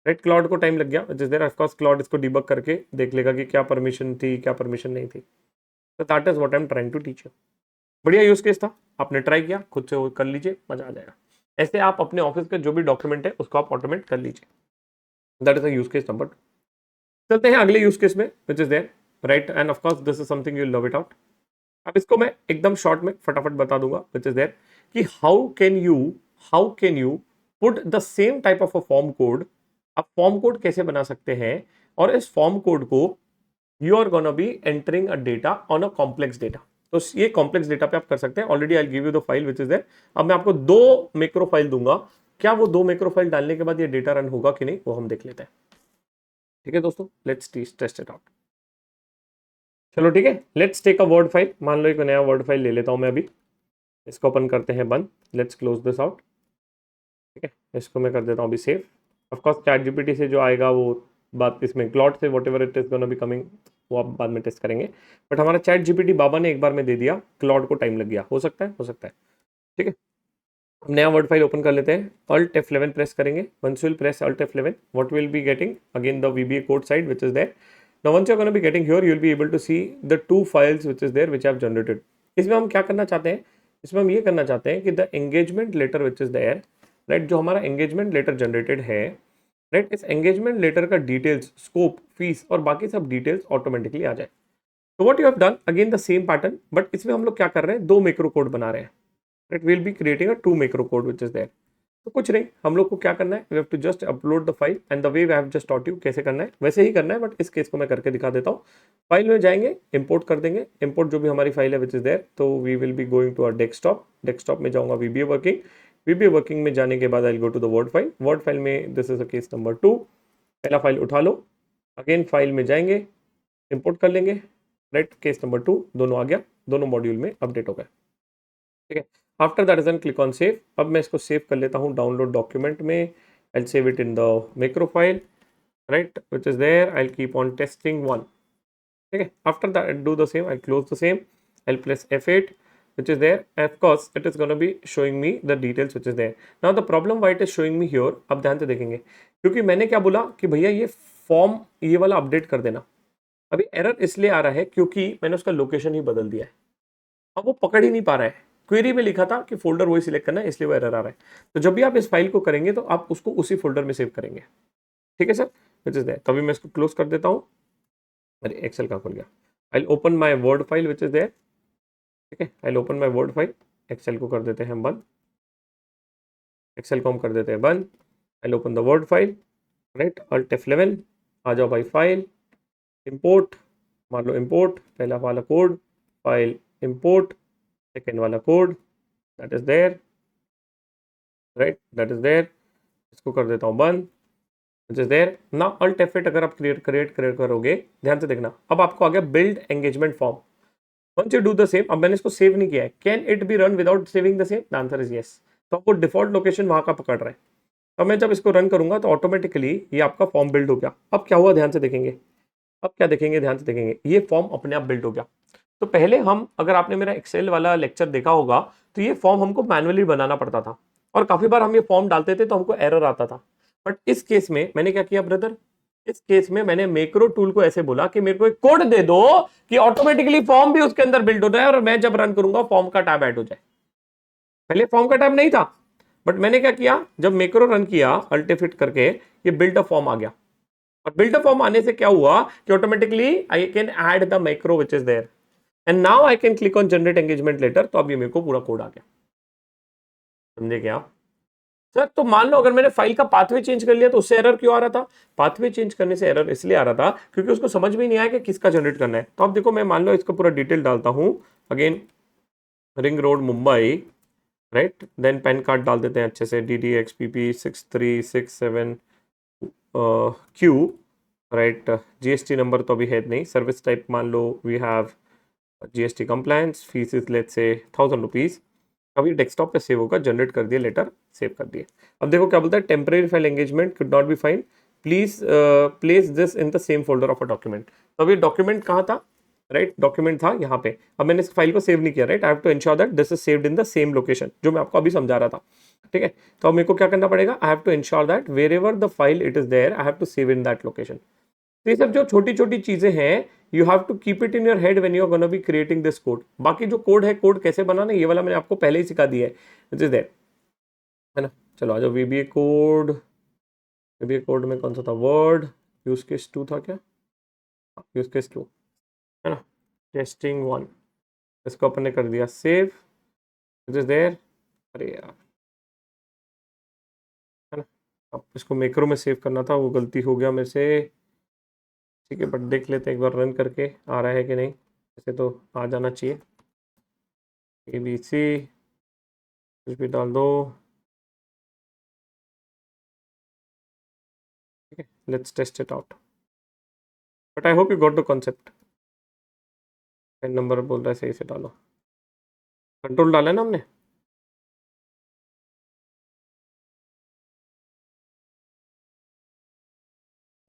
right. Claude को टाइम लग गया, जिस देर ऑफकोर्स क्लाउड इसको डिबग करके देख लेगा कि क्या परमिशन थी क्या परमिशन नहीं थी। तो that is what I am trying to teach you. बढ़िया यूज केस था, आपने ट्राई किया, खुद से वो कर लीजिए, मजा आ जाएगा। ऐसे आप अपने ऑफिस के जो भी डॉक्यूमेंट है उसको आप ऑटोमेट कर लीजिए। That is the use case number 2। चलते हैं अगले यूज केस में which is there, right, and of course this is something you love it out. अब इसको मैं एकदम शॉर्ट में फटाफट बता दूंगा विच इज देयर, कि how can you put the same type of a form code, आप फॉर्म कोड कैसे बना सकते हैं, और इस फॉर्म कोड को you are gonna B entering a data on a complex data. तो ये कॉम्प्लेक्स डेटा पे आप कर सकते हैं। Already I give you the file which is there. अब मैं आपको 2 मैक्रो फाइल दूंगा, क्या वो 2 मैक्रो फाइल डालने के बाद ये डेटा रन होगा कि नहीं वो हम देख लेते हैं। ठीक है दोस्तों, लेट्स टेस्ट इट आउट। चलो ठीक है, let's take a word file, मान लो एक नया वर्ड फाइल ले लेता हूं मैं अभी, इसको अपन करते हैं बंद, लेट्स क्लोज दिस आउट। ठीक है, इसको मैं कर देता हूँ अभी सेव। ऑफकोर्स चैट GPT से जो आएगा वो बात, इसमें क्लॉड से what ever it is gonna be coming, वो आप बाद में टेस्ट करेंगे, बट हमारा चैट GPT बाबा ने एक बार में दे दिया, क्लॉड को टाइम लग गया, हो सकता है, हो सकता है। ठीक है, नया वर्ड फाइल ओपन कर लेते हैं, अल्ट F11 प्रेस करेंगे, once will press alt F11 what will be getting again the VBA code side which is there, Now once you're going to be getting here, you'll be able to see the 2 files which is there which I have generated. इसमें हम क्या करना चाहते हैं, इसमें हम ये करना चाहते हैं कि the engagement letter which is there, right, जो हमारा एंगेजमेंट लेटर जनरेटेड है, राइट, इस एंगेजमेंट लेटर का डिटेल्स, स्कोप, फीस और बाकी सब डिटेल्स ऑटोमेटिकली आ जाए. तो what you have done, again the same pattern, but इसमें हम लोग क्या कर रहे हैं, 2 मैक्रो कोड बना रहे हैं, right. We will be creating a 2 macro code which is there. तो कुछ नहीं, हम लोग को क्या करना है, we have to just upload the file and the way we have just taught you कैसे करना है वैसे ही करना है, बट इस केस को मैं करके दिखा देता हूँ. फाइल में जाएंगे, इंपोर्ट कर देंगे, इंपोर्ट जो भी हमारी फाइल है विच इज देयर, तो we will be going to our desktop. Desktop में जाऊंगा वीबीए वर्किंग, वीबीए वर्किंग में जाने के बाद I will go to the word file. Word file में this is a case number 2, पहला फाइल उठा लो, अगेन फाइल में जाएंगे, इंपोर्ट कर लेंगे, राइट, केस नंबर 2 दोनों आ गया, दोनों मॉड्यूल में अपडेट हो गए, ठीक है. After that is click on save. अब मैं इसको सेव कर लेता हूँ डाउनलोड डॉक्यूमेंट में. I save it in the macro file, right, which is there. I keep on testing 1, ठीक है. After that do the same, I close the same, I press F8 which is there. Of course it is going to be showing me the details which is there. Now the problem why it is showing me here, अब ध्यान से देखेंगे, क्योंकि मैंने क्या बोला कि भैया ये फॉर्म ये वाला अपडेट कर देना. अभी एरर इसलिए आ रहा है क्योंकि मैंने उसका लोकेशन ही बदल दिया है. अब वो पकड़ ही नहीं पा रहा है. क्वेरी में लिखा था कि फोल्डर वही सिलेक्ट करना है, इसलिए वो एरर आ रहा है. तो जब भी आप इस फाइल को करेंगे तो आप उसको उसी फोल्डर में सेव करेंगे, ठीक है सर, विच इज देयर. तभी मैं इसको क्लोज कर देता हूँ. अरे एक्सेल का खुल गया. I open my word file which is there, ठीक है. I open my word file, Excel को कर देते हैं हम बंद, एक्सेल को हम कर देते हैं बंद. I open the word file, right, alt F11, आ जाओ भाई फाइल, इंपोर्ट, मान लो इंपोर्ट, पहला वाला कोड, फाइल इंपोर्ट, सेकेंड वाला कोड, that is there, right, that is there. इसको कर देता हूँ बंद, विच इज देयर. ना अल्ट F8 अगर आप क्रिएट करोगे, ध्यान से देखना, अब आपको आ गया build engagement form. Once you do the same, अब मैंने इसको सेव नहीं किया है, can it be run without saving the same, the answer is yes. तो आपको डिफॉल्ट लोकेशन वहां का पकड़ रहा है. अब मैं जब इसको रन करूंगा तो ऑटोमेटिकली ये आपका फॉर्म बिल्ड हो गया. अब क्या हुआ, ध्यान से देखेंगे, अब क्या देखेंगे, ध्यान से देखेंगे, ये फॉर्म अपने आप बिल्ड हो गया. तो पहले हम, अगर आपने मेरा एक्सेल वाला लेक्चर देखा होगा, तो ये फॉर्म हमको मैनुअली बनाना पड़ता था और काफी बार हम ये फॉर्म डालते थे तो हमको एरर आता था. बट इस केस में मैंने क्या किया ब्रदर, इस केस में मैंने मैक्रो टूल को ऐसे बोला कि मेरे को एक कोड दे दो कि ऑटोमेटिकली फॉर्म भी उसके अंदर बिल्ड हो जाए और मैं जब रन करूंगा फॉर्म का टैब ऐड हो जाए. पहले फॉर्म का टैब नहीं था, बट मैंने क्या किया, जब मैक्रो रन किया अल्ट F8 करके, ये बिल्ड अ फॉर्म आ गया. और बिल्ड अ फॉर्म आने से क्या हुआ कि automatically I can add the macro which is there and now I can click on generate engagement letter. तो अब ये मेरे को पूरा कोड आ गया. समझे क्या सर? तो मान लो अगर मैंने फाइल का पाथवे चेंज कर लिया तो उससे एरर क्यों आ रहा था? पाथवे चेंज करने से एरर इसलिए आ रहा था क्योंकि उसको समझ में नहीं आया कि किसका जनरेट करना है. तो अब देखो, मैं मान लो इसका पूरा डिटेल डालता हूं, again ring road Mumbai, right, then pan card डाल देते हैं अच्छे से, DDXPP 6367 Q, right. GST number तो अभी है नहीं. सर्विस टाइप मान लो we have GST compliance, fees is let's say 1000 rupees. अभी डेस्कटॉप पे सेव होगा, जनरेट कर दिए, लेटर सेव कर दिए. अब देखो क्या बोलता है, temporary file engagement could not be find, please place this in the same folder of a document. तो अभी डॉक्यूमेंट कहाँ था, राइट, डॉक्यूमेंट था यहाँ पे. अब मैंने इस फाइल को सेव नहीं किया, right. I have to ensure that this is saved in the same location, जो मैं आपको अभी समझा रहा था, ठीक है. तो अब मेरे को क्या करना पड़ेगा, I have to ensure that wherever the file it is there, I have to save in that location. तो ये सब जो छोटी छोटी चीजें हैं, you have to keep it in your head when you are gonna be creating this code. बाकी जो कोड है, कोड कैसे बनाना, ये वाला मैंने आपको पहले ही सिखा दिया है, विच इज देयर, है ना. चलो आ जाओ VBA कोड. VBA कोड में कौन सा था, वर्ड, यूज केस 2 था क्या, यूज केस 2, है ना. टेस्टिंग 1, इसको अपन ने कर दिया सेव, विच इज देयर. अरे यार, है ना, अब इसको मैक्रो में सेव करना था, वो गलती हो गया मेरे से, ठीक है. बट देख लेते हैं एक बार रन करके आ रहा है कि नहीं. ऐसे तो आ जाना चाहिए. ABC कुछ भी डाल दो, ठीक है. Let's test it out, but I hope you got the concept. PAN number बोल रहा है, सही से डालो. कंट्रोल डाला है ना हमने.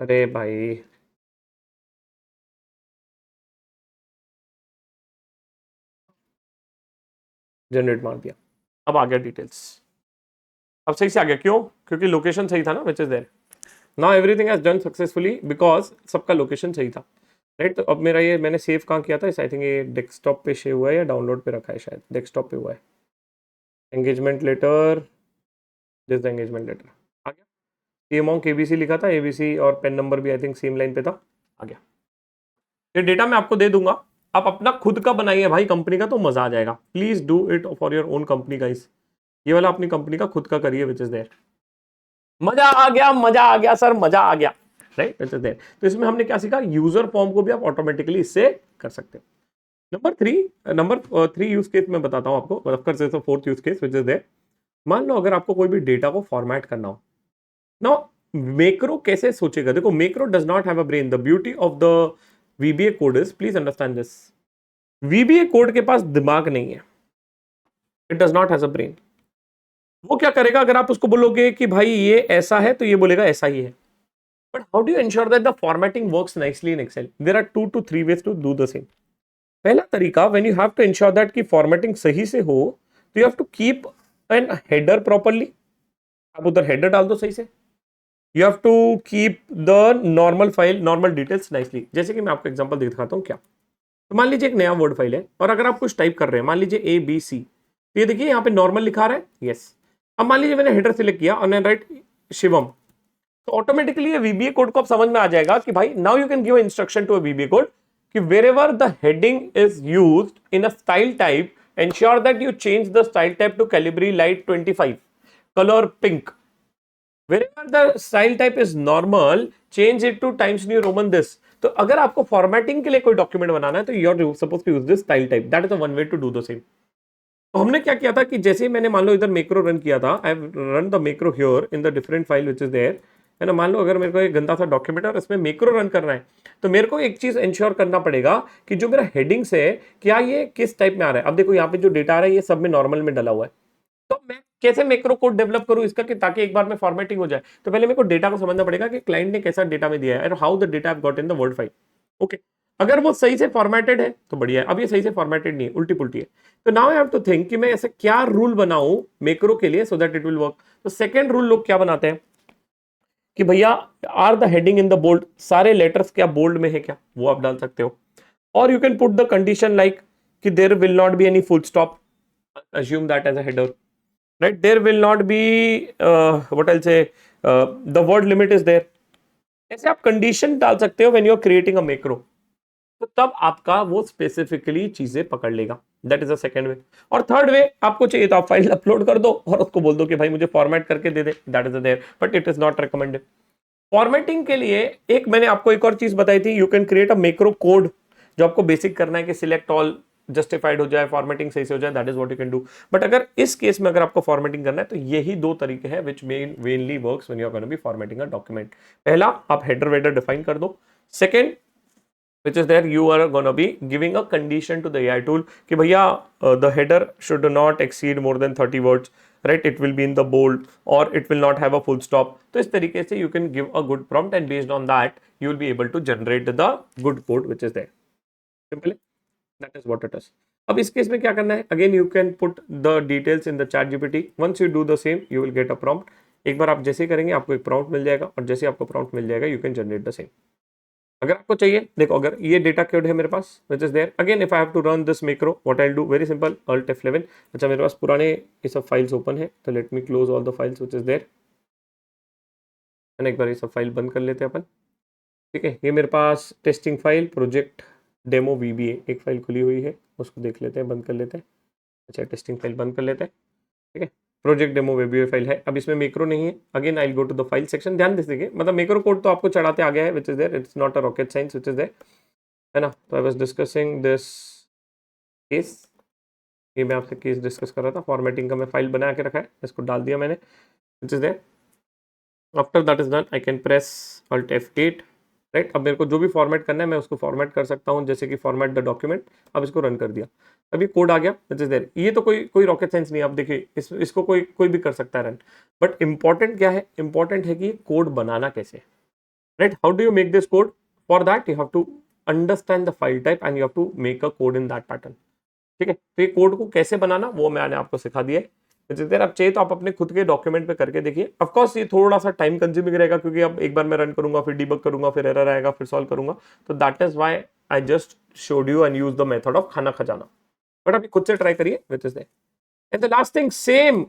अरे भाई, जनरेट मार दिया, अब आ गया डिटेल्स. अब सही से आ गया, क्यों? क्योंकि लोकेशन सही था ना, which is there. Now everything has done successfully because सबका लोकेशन सही था. राइट। तो अब मेरा ये मैंने सेव कहाँ किया था, इस आई थिंक ये डेस्कटॉप पे सेव हुआ है या डाउनलोड पे रखा है, शायद डेस्कटॉप पे हुआ है। Engagement letter, this engagement letter आ गया। ये अमाउंट केबीसी लिखा था, एबीसी और पेन नंबर भी आई थिंक सेम लाइन पे था, आ गया। ये डेटा मैं आपको दे दूंगा, आप अपना खुद का बनाइए भाई कंपनी का, तो मजा आ जाएगा। Please do it for your own company guys. ये वाला अपनी कंपनी का खुद का करिए विच इज देयर। मजा आ गया, मजा आ गया सर, मजा आ गया, राइट विच इज देयर। तो इसमें हमने क्या सीखा, यूजर फॉर्म को भी आप ऑटोमेटिकली इससे कर सकते हो। नंबर थ्री यूज केस मैं बताता हूं आपको, fourth use case which is there. मान लो अगर आपको कोई भी डेटा को फॉर्मेट करना हो ना, मैक्रो कैसे सोचेगा, देखो macro does not have a brain. The beauty of the VBA code is, please understand this, VBA code के पास दिमाग नहीं है, it does not has a brain. वो क्या करेगा, अगर आप उसको बोलोगे कि भाई ये ऐसा है तो ये बोलेगा ऐसा ही है। But how do you ensure that the formatting works nicely in Excel? There are 2 to 3 ways to do the same. पहला तरीका, when you have to ensure that की फॉर्मेटिंग सही से हो, तो you have to keep an header properly. आप उधर header डाल दो सही से। You have to keep the normal file, normal details nicely. जैसे कि मैं आपको एग्जांपल दिखाता हूं क्या। तो मान लीजिए एक नया वर्ड फाइल है और अगर आप कुछ टाइप कर रहे हैं, मान लीजिए ए बी सी, तो ये देखिए यहाँ पे नॉर्मल लिखा रहा है, यस। अब मान लीजिए मैंने हेडर सिलेक्ट किया और मैंने राइट शिवम, तो ऑटोमेटिकली ये वीबीए कोड को अब समझ में आ जाएगा कि भाई now you can give instruction to a VBA code कि wherever the heading is used in a style type, ensure that you change the style type to Calibri Light 25, color pink. Wherever the style type is normal, change it to Times New Roman this. तो अगर आपको formatting के लिए कोई document बनाना है तो you are suppose to use this style type, that is one way to do the same. तो हमने क्या किया था कि जैसे ही मैंने मान लो इधर मैक्रो रन किया था, I run the macro here in the different file which is there, है ना। मान लो अगर मेरे को एक गंदा सा डॉक्यूमेंट है और इसमें मैक्रो रन करना है, तो मेरे को एक चीज इंश्योर करना पड़ेगा कि जो मेरा हेडिंग्स है क्या ये किस टाइप में आ रहा है। अब देखो यहाँ पे जो डेटा आ रहा है ये सब में नॉर्मल में डला हुआ है, तो मैं कैसे मैक्रो कोड डेवलप करूं इसका कि ताकि एक बार में फॉर्मेटिंग हो जाए। तो पहले मेरे को डेटा को समझना पड़ेगा कि क्लाइंट ने कैसा डेटा में दिया है और how the data have got in the word file. Okay, अगर वो सही से फॉर्मेटेड है तो बढ़िया है, अब ये सही से फॉर्मेटेड नहीं है, उल्टी पुल्टी है, तो now I have to think कि मैं ऐसे क्या रूल बनाऊं मैक्रो के लिए so that it will work. तो सेकंड रूल लोग क्या बनाते हैं कि भैया are the heading in the bold, सारे लेटर्स क्या बोल्ड में है क्या, वो आप डाल सकते हो। और you can put the condition like कि there will not be any full stop, assume that as a header, right? There will not be what I'll say, the word limit is there. ऐसे आप condition डाल सकते हो when you are creating a macro, तो तब आपका वो specifically चीजें पकड़ लेगा। That is the second way. और थर्ड वे, आपको चाहिए तो आप फाइल अपलोड कर दो और उसको बोल दो कि भाई मुझे फॉर्मेट करके दे दे, that is there, but it is not recommended. Formatting के लिए एक मैंने आपको एक और चीज बताई थी, you can create a macro code, जो आपको बेसिक करना है कि सिलेक्ट ऑल जस्टिफाइड हो जाए, फॉर्मेटिंग सही से हो जाए, that is what you can do. But अगर इस केस में अगर आपको फॉर्मेटिंग करना है तो यही दो तरीके हैं which mainly works when you are gonna be formatting a document. पहला, आप हेडर वेडर डिफाइन कर दो। Second, which is there you are going to be giving a condition to the AI tool कि भैया the header should not exceed more than 30 words, right? It will be in the bold or it will not have a full stop. तो इस तरीके से you can give a good prompt and based on that you will be able to generate the good code which is there. Simple, that is what it is. अब इस case में क्या करना है, again you can put the details in the chat GPT. Once you do the same you will get a prompt. एक बार आप जैसे करेंगे आपको एक prompt मिल जाएगा और जैसे आपको prompt मिल जाएगा you can generate the same. अगर आपको चाहिए, देखो अगर ये डेटा कोड है मेरे पास which is there, again if I have to run this macro what I will do, very simple, alt F11। अच्छा मेरे पास पुराने ये सब फाइल्स ओपन है, तो let me close all the files which is there and एक बार ये सब फाइल बंद कर लेते हैं अपन। ठीक है, ये मेरे पास testing file project demo VBA एक फाइल खुली हुई है, उसको देख लेते हैं, बंद कर लेते हैं। अच्छा टेस्टिंग फाइल बंद कर लेते हैं, ठीक है। प्रोजेक्ट डेमो VBA फाइल है, अब इसमें मैक्रो नहीं है। Again I will go to the file section, ध्यान दीजिए मतलब मैक्रो कोड तो आपको चढ़ाते आ गया है which is there, it's not a rocket science which is there, है ना। तो I was discussing this case, ये मैं आपसे केस डिस्कस कर रहा था, फॉर्मेटिंग का मैं फाइल बना के रखा है, इसको डाल दिया मैंने which is there. After that is done I can press alt F8, right. अब मेरे को जो भी फॉर्मेट करना है मैं उसको फॉर्मेट कर सकता हूँ, जैसे कि फॉर्मेट द डॉक्यूमेंट। अब इसको रन कर दिया, अभी कोड आ गया विच इज देयर। ये तो कोई रॉकेट साइंस नहीं है, आप देखिए इसको कोई भी कर सकता है रन। बट इंपॉर्टेंट क्या है, इंपॉर्टेंट है कि कोड बनाना कैसे, right. How do you make this code, for that you have to understand the file type and you have to make a code in that pattern. ठीक है, तो ये कोड को कैसे बनाना वो मैंने आपको सिखा दिया है। आप चाहिए तो आप अपने खुद के डॉक्यूमेंट पे करके देखिए। ऑफ कोर्स ये थोड़ा सा टाइम कंज्यूमिंग रहेगा क्योंकि अब एक बार मैं रन करूंगा, फिर डिबग करूंगा, फिर एरर आएगा, फिर सॉल्व करूंगा, तो that is why I just showed you and use the method of Khana Khazana, but अभी खुद से ट्राई करिए which is that. And the last thing same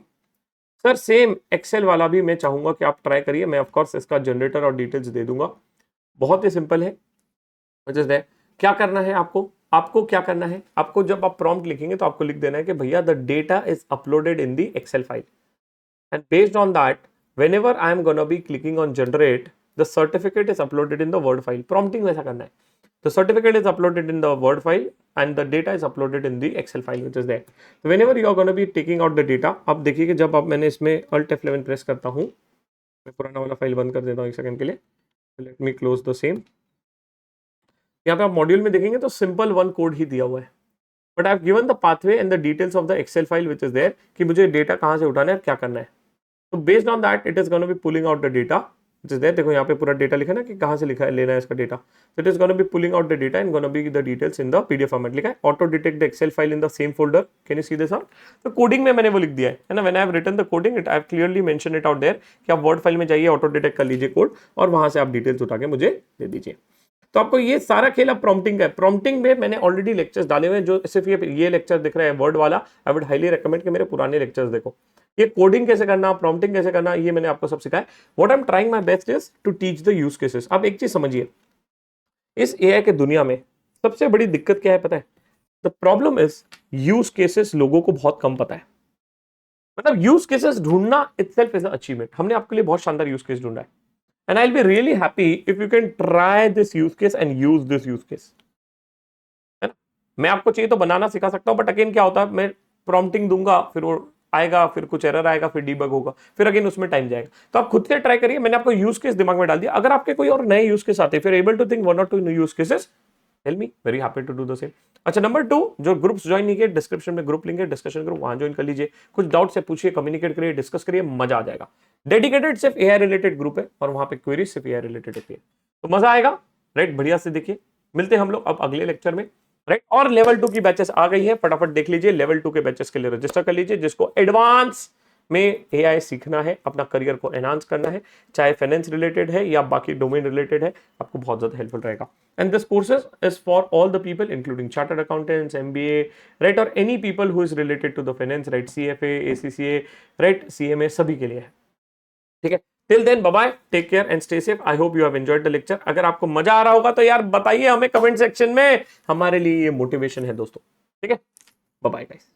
sir, same Excel वाला भी मैं चाहूंगा कि आप ट्राई करिए। मैं ऑफकोर्स इसका जनरेटर और डिटेल्स दे दूंगा, बहुत ही सिंपल है। विच इज दैट, क्या करना है आपको, आपको क्या करना है, आपको जब आप प्रॉम्प्ट लिखेंगे तो आपको लिख देना है कि भैया the data is uploaded in the Excel file, and based on that whenever I am gonna be clicking on generate the certificate is uploaded in the word file. Prompting वैसा करना है, the certificate is uploaded in the word file and the data is uploaded in the excel file which is there. So whenever you are going to be taking out the data, अब देखिए कि जब आप मैंने इसमें alt F11 press करता हूँ, मैं पुराना वाला फाइल बंद कर देता हूँ एक सेकंड के लिए, late me close the same. यहाँ पे आप मॉड्यूल में देखेंगे तो सिंपल वन कोड ही दिया हुआ है, but I have given the pathway and the details of the Excel file which is there कि मुझे डेटा कहाँ से उठाना है, क्या करना है। तो based on that it is gonna B pulling out the data which is there। देखो यहाँ पे पूरा डेटा लिखा है ना कि कहाँ से लिखा है, लेना है इसका data. So it is going to be pulling out the data and going to be the details in the PDF format। लिखा है auto detect the Excel file in the same folder। Can you see this out? तो coding में मैंने वो लिख दिया है ना, when I have written the coding it I have clearly mentioned it out there कि आप वर्ड फाइल में जाइए, ऑटो डिटेक्ट कर लीजिए कोड और वहां से आप डिटेल्स उठा के मुझे दे दीजिए। तो आपको ये सारा खेल अब प्रॉम्प्टिंग का है। प्रॉम्प्टिंग में मैंने ऑलरेडी लेक्चर्स डाले हुए हैं, जो सिर्फ ये लेक्चर दिख रहा है वर्ड वाला, आई वुड हाईली रिकमेंड कि मेरे पुराने लेक्चर्स देखो। ये कोडिंग कैसे करना, प्रॉम्प्टिंग कैसे करना, ये मैंने आपको सब सिखाया। What I am trying my best is to teach the use cases. अब एक चीज समझिए, इस एआई के दुनिया में सबसे बड़ी दिक्कत क्या है पता है? The problem is use cases लोगों को बहुत कम पता है। मतलब यूज केसेस ढूंढना इटसेल्फ इज अ अचीवमेंट। हमने आपके लिए बहुत शानदार यूज केस ढूंढा है, and I will be really happy if you can try this use case and use this use case, है ना। मैं आपको चाहिए तो बनाना सिखा सकता हूं, बट अगेन क्या होता है, मैं प्रॉम्प्टिंग दूंगा, फिर वो आएगा, फिर कुछ एरर आएगा, फिर डीबग होगा, फिर अगेन उसमें टाइम जाएगा। तो आप खुद से ट्राई करिए। मैंने आपको यूज केस दिमाग में डाल दिया। अगर आपके कोई और नए यूज केस आते हैं, फिर एबल टू थिंक वन और two new use cases, tell me, very happy to do the same. अच्छा, नंबर 2, जो ग्रुप्स ज्वाइन नहीं किए, डिस्क्रिप्शन में ग्रुप लिंक है, डिस्कशन ग्रुप, वहां ज्वाइन कर लीजिए। कुछ डाउट से पूछिए, कम्युनिकेट करिए, डिस्कस करिए, मजा आ जाएगा। डेडिकेटेड सिर्फ एआई रिलेटेड ग्रुप है और वहां पे क्वेरी सिर्फ एआई रिलेटेड होती है, तो मजा आएगा, राइट। बढ़िया से देखिए, मिलते हैं हम लोग अब अगले लेक्चर में, राइट। और लेवल 2 की बैचेस आ गई है, फटाफट देख लीजिए। लेवल 2 के बैचेस के लिए रजिस्टर कर लीजिए, जिसको एडवांस में एआई सीखना है, अपना करियर को एनहांस करना है, चाहे फाइनेंस रिलेटेड है या बाकी डोमेन रिलेटेड है, आपको बहुत ज्यादा हेल्पफुल रहेगा। And this courses is for all the people including chartered accountants, MBA, right, और any people who is related to the finance, right, CFA, ACCA, right, CMA, सभी के लिए है, ठीक है। Till then, bye bye, take care and stay safe. I hope you have enjoyed the lecture. अगर आपको मजा आ रहा होगा तो यार बताइए हमें कमेंट सेक्शन में, हमारे लिए ये मोटिवेशन है दोस्तों, ठीक है। Bye bye guys.